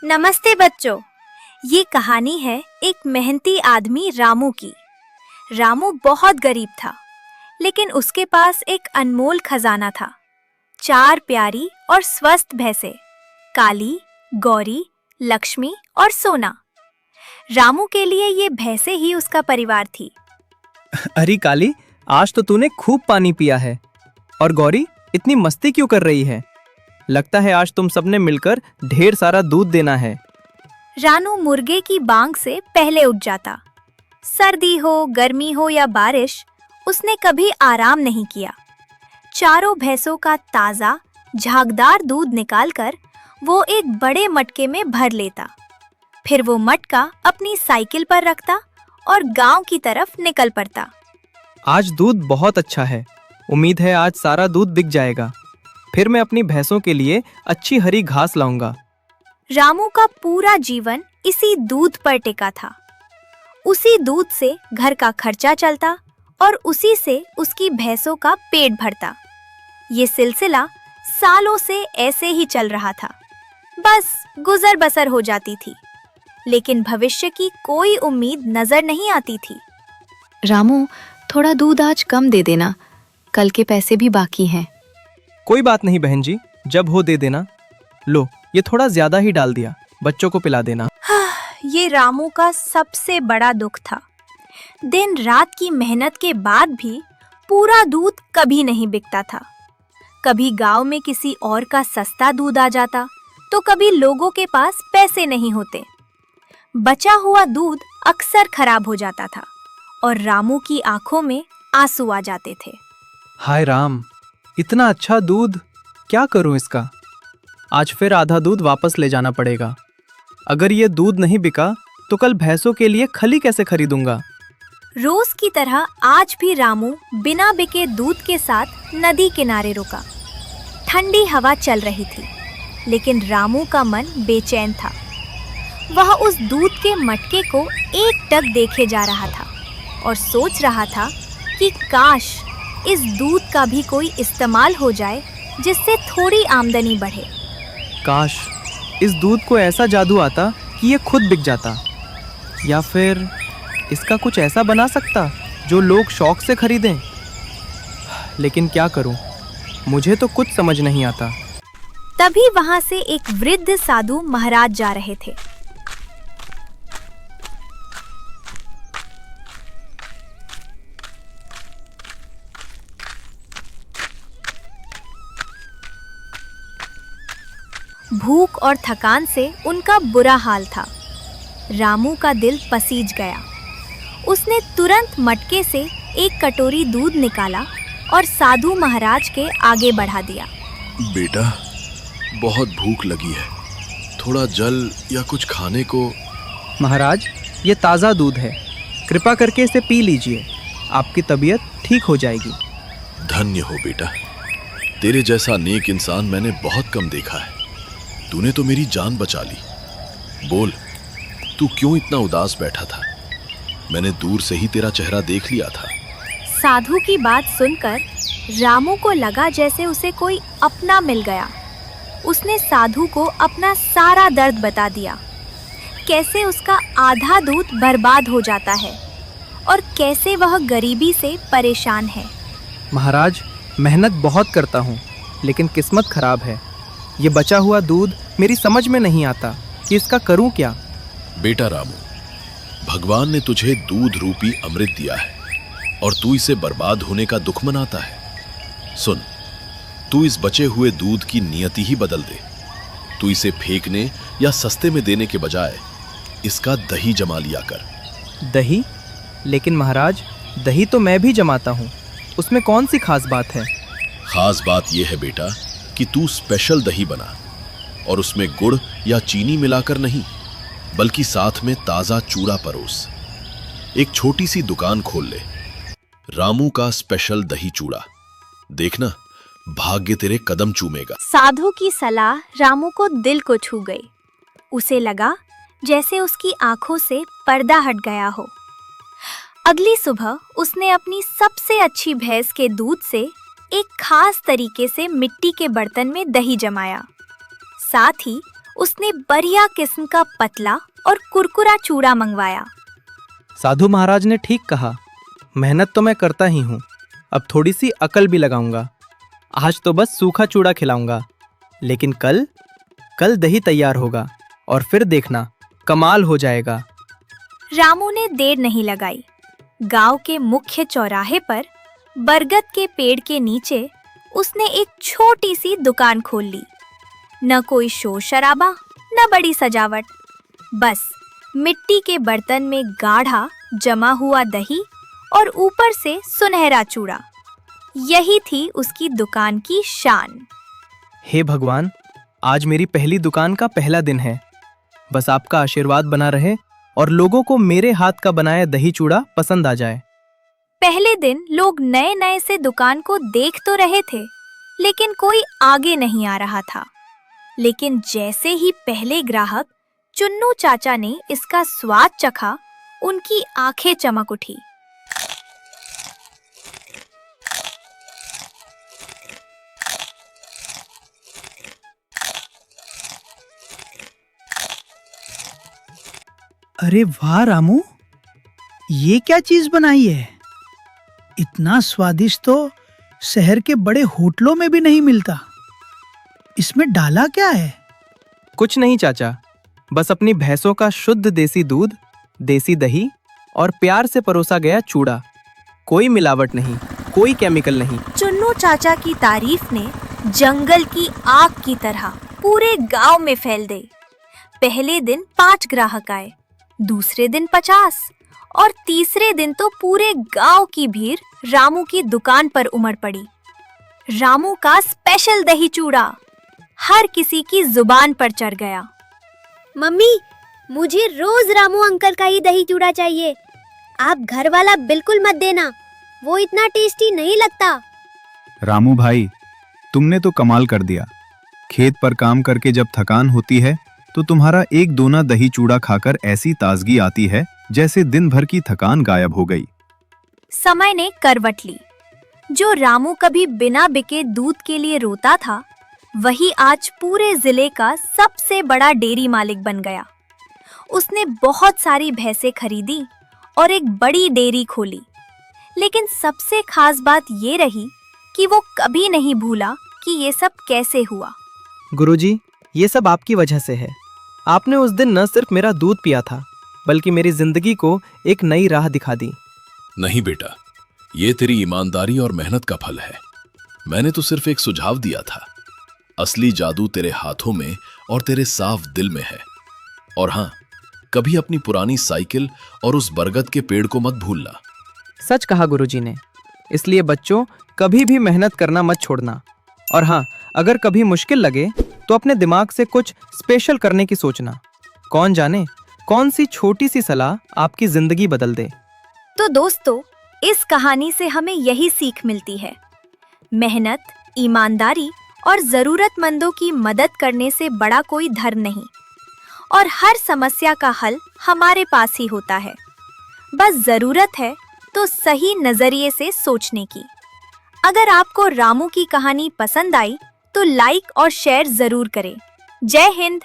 नमस्ते बच्चों। ये कहानी है एक मेहनती आदमी रामू की। रामू बहुत गरीब था, लेकिन उसके पास एक अनमोल खजाना था। 4 प्यारी और स्वस्थ भैंसें, काली, गौरी, लक्ष्मी और सोना। रामू के लिए ये भैंसें ही उसका परिवार थी। अरे काली, आज तो तूने खूब पानी पिया है। और गौरी, इतनी मस्ती क्यों कर रही है? लगता है आज तुम सबने मिलकर ढेर सारा दूध देना है। रानू मुर्गे की बांग से पहले उठ जाता। सर्दी हो, गर्मी हो या बारिश, उसने कभी आराम नहीं किया। चारों भैंसों का ताजा, झागदार दूध निकालकर वो एक बड़े मटके में भर लेता। फिर वो मटका अपनी साइकिल पर रखता और गांव की तरफ निकल पड़ता। आज दूध बहुत अच्छा है। उम्मीद है आज सारा दूध बिक जाएगा। फिर मैं अपनी भैंसों के लिए अच्छी हरी घास लाऊंगा। रामू का पूरा जीवन इसी दूध पर टिका था। उसी दूध से घर का खर्चा चलता और उसी से उसकी भैंसों का पेट भरता। ये सिलसिला सालों से ऐसे ही चल रहा था। बस गुजर बसर हो जाती थी, लेकिन भविष्य की कोई उम्मीद नजर नहीं आती थी। रामू, थोड़ा दूध आज कम दे देना, कल के पैसे भी बाकी हैं। कोई बात नहीं बहन जी, जब हो दे देना। लो, ये थोड़ा ज्यादा ही डाल दिया, बच्चों को पिला देना। ये रामू का सबसे बड़ा दुख था। दिन रात की मेहनत के बाद भी पूरा दूध कभी नहीं बिकता था। कभी गांव में किसी और का सस्ता दूध आ जाता, तो कभी लोगों के पास पैसे नहीं होते। बचा हुआ दूध अक्सर खराब हो जाता था और रामू की आंखों में आंसू आ जाते थे। हाय राम, इतना अच्छा दूध, क्या करूं इसका? आज फिर आधा दूध वापस ले जाना पड़ेगा। अगर ये दूध नहीं बिका तो कल भैंसों के लिए खली कैसे खरीदूंगा? रोज की तरह आज भी रामू बिना बिके दूध के साथ नदी किनारे रुका। ठंडी हवा चल रही थी, लेकिन रामू का मन बेचैन था। वह उस दूध के मटके को एकटक देखे जा रहा था और सोच रहा था कि काश इस दूध का भी कोई इस्तेमाल हो जाए, जिससे थोड़ी आमदनी बढ़े। काश इस दूध को ऐसा जादू आता कि ये खुद बिक जाता, या फिर इसका कुछ ऐसा बना सकता जो लोग शौक से खरीदें। लेकिन क्या करूं, मुझे तो कुछ समझ नहीं आता। तभी वहां से एक वृद्ध साधु महाराज जा रहे थे। भूख और थकान से उनका बुरा हाल था। रामू का दिल पसीज गया। उसने तुरंत मटके से एक कटोरी दूध निकाला और साधु महाराज के आगे बढ़ा दिया। बेटा, बहुत भूख लगी है, थोड़ा जल या कुछ खाने को। महाराज, ये ताज़ा दूध है, कृपा करके इसे पी लीजिए, आपकी तबीयत ठीक हो जाएगी। धन्य हो बेटा, तेरे जैसा नेक इंसान मैंने बहुत कम देखा है। तूने तो मेरी जान बचा ली। बोल, तू क्यों इतना उदास बैठा था? मैंने दूर से ही तेरा चेहरा देख लिया था। साधु की बात सुनकर रामू को लगा जैसे उसे कोई अपना मिल गया। उसने साधु को अपना सारा दर्द बता दिया, कैसे उसका आधा दूध बर्बाद हो जाता है और कैसे वह गरीबी से परेशान है। महाराज, मेहनत बहुत करता हूँ, लेकिन किस्मत खराब है। ये बचा हुआ दूध मेरी समझ में नहीं आता कि इसका करूं क्या। बेटा रामू, भगवान ने तुझे दूध रूपी अमृत दिया है और तू इसे बर्बाद होने का दुख मनाता है। सुन, तू इस बचे हुए दूध की नियति ही बदल दे। तू इसे फेंकने या सस्ते में देने के बजाय इसका दही जमा लिया कर। दही? लेकिन महाराज, दही तो मैं भी जमाता हूँ, उसमें कौन सी खास बात है? खास बात यह है बेटा कि तू स्पेशल दही बना और उसमें गुड़ या चीनी मिलाकर नहीं, बल्कि साथ में ताजा चूड़ा परोस। एक छोटी सी दुकान खोल ले, रामू का स्पेशल दही चूड़ा। देखना, भाग्य तेरे कदम चूमेगा। साधु की सलाह रामू को दिल को छू गई। उसे लगा जैसे उसकी आंखों से पर्दा हट गया हो। अगली सुबह उसने अपनी सबसे अच्छी भैंस के दूध से एक खास तरीके से मिट्टी के बर्तन में दही जमाया। साथ ही उसने बढ़िया किस्म का पतला और कुरकुरा चूड़ा मंगवाया। साधु महाराज ने ठीक कहा, मेहनत तो मैं करता ही हूँ, अब थोड़ी सी अकल भी लगाऊंगा। आज तो बस सूखा चूड़ा खिलाऊंगा, लेकिन कल दही तैयार होगा और फिर देखना कमाल हो जाएगा। रामू ने देर नहीं लगाई। गांव के मुख्य चौराहे पर बरगद के पेड़ के नीचे उसने एक छोटी सी दुकान खोल ली। न कोई शोर शराबा, न बड़ी सजावट, बस मिट्टी के बर्तन में गाढ़ा जमा हुआ दही और ऊपर से सुनहरा चूड़ा। यही थी उसकी दुकान की शान। हे भगवान, आज मेरी पहली दुकान का पहला दिन है। बस आपका आशीर्वाद बना रहे और लोगों को मेरे हाथ का बनाया दही चूड़ा पसंद आ जाए। पहले दिन लोग नए नए से दुकान को देख तो रहे थे, लेकिन कोई आगे नहीं आ रहा था। लेकिन जैसे ही पहले ग्राहक चुन्नू चाचा ने इसका स्वाद चखा, उनकी आंखें चमक उठी। अरे वाह रामू, ये क्या चीज बनाई है? इतना स्वादिष्ट तो शहर के बड़े होटलों में भी नहीं मिलता। इसमें डाला क्या है? कुछ नहीं चाचा, बस अपनी भैंसों का शुद्ध देसी दूध, देसी दही और प्यार से परोसा गया चूड़ा। कोई मिलावट नहीं, कोई केमिकल नहीं। चुन्नू चाचा की तारीफ ने जंगल की आग की तरह पूरे गांव में फैल गई। पहले दिन 5 ग्राहक आए, दूसरे दिन 50 और तीसरे दिन तो पूरे गांव की भीड़ रामू की दुकान पर उमड़ पड़ी। रामू का स्पेशल दही चूड़ा हर किसी की जुबान पर चढ़ गया। मम्मी, मुझे रोज रामू अंकल का ही दही चूड़ा चाहिए। आप घर वाला बिल्कुल मत देना, वो इतना टेस्टी नहीं लगता। रामू भाई, तुमने तो कमाल कर दिया। खेत पर काम करके जब थकान होती है तो तुम्हारा एक दोना दही चूड़ा खाकर ऐसी ताजगी आती है जैसे दिन भर की थकान गायब हो गई। समय ने करवट ली। जो रामू कभी बिना बिके दूध के लिए रोता था, वही आज पूरे जिले का सबसे बड़ा डेयरी मालिक बन गया। उसने बहुत सारी भैंसें खरीदी और एक बड़ी डेयरी खोली। लेकिन सबसे खास बात ये रही कि वो कभी नहीं भूला कि ये सब कैसे हुआ। गुरुजी, ये सब आपकी वजह से है। आपने उस दिन न सिर्फ मेरा दूध पिया था, बल्कि मेरी जिंदगी को एक नई राह दिखा दी। नहीं बेटा, ये तेरी ईमानदारी और मेहनत का फल है। मैंने तो सिर्फ एक सुझाव दिया था। असली जादू तेरे हाथों में और तेरे साफ दिल में है। और हाँ, कभी अपनी पुरानी साइकिल और उस बरगद के पेड़ को मत भूलना। सच कहा गुरुजी ने। इसलिए बच्चों, कभी भी मेहनत करना मत छोड़ना। और हाँ, अगर कभी मुश्किल लगे तो अपने दिमाग से कुछ स्पेशल करने की सोचना। कौन जाने कौन सी छोटी सी सलाह आपकी जिंदगी बदल दे। तो दोस्तों, इस कहानी से हमें यही सीख मिलती है, मेहनत, ईमानदारी और जरूरतमंदों की मदद करने से बड़ा कोई धर्म नहीं। और हर समस्या का हल हमारे पास ही होता है। बस जरूरत है तो सही नजरिए से सोचने की। अगर आपको रामू की कहानी पसंद आई तो लाइक और शेयर जरूर करें। जय हिंद।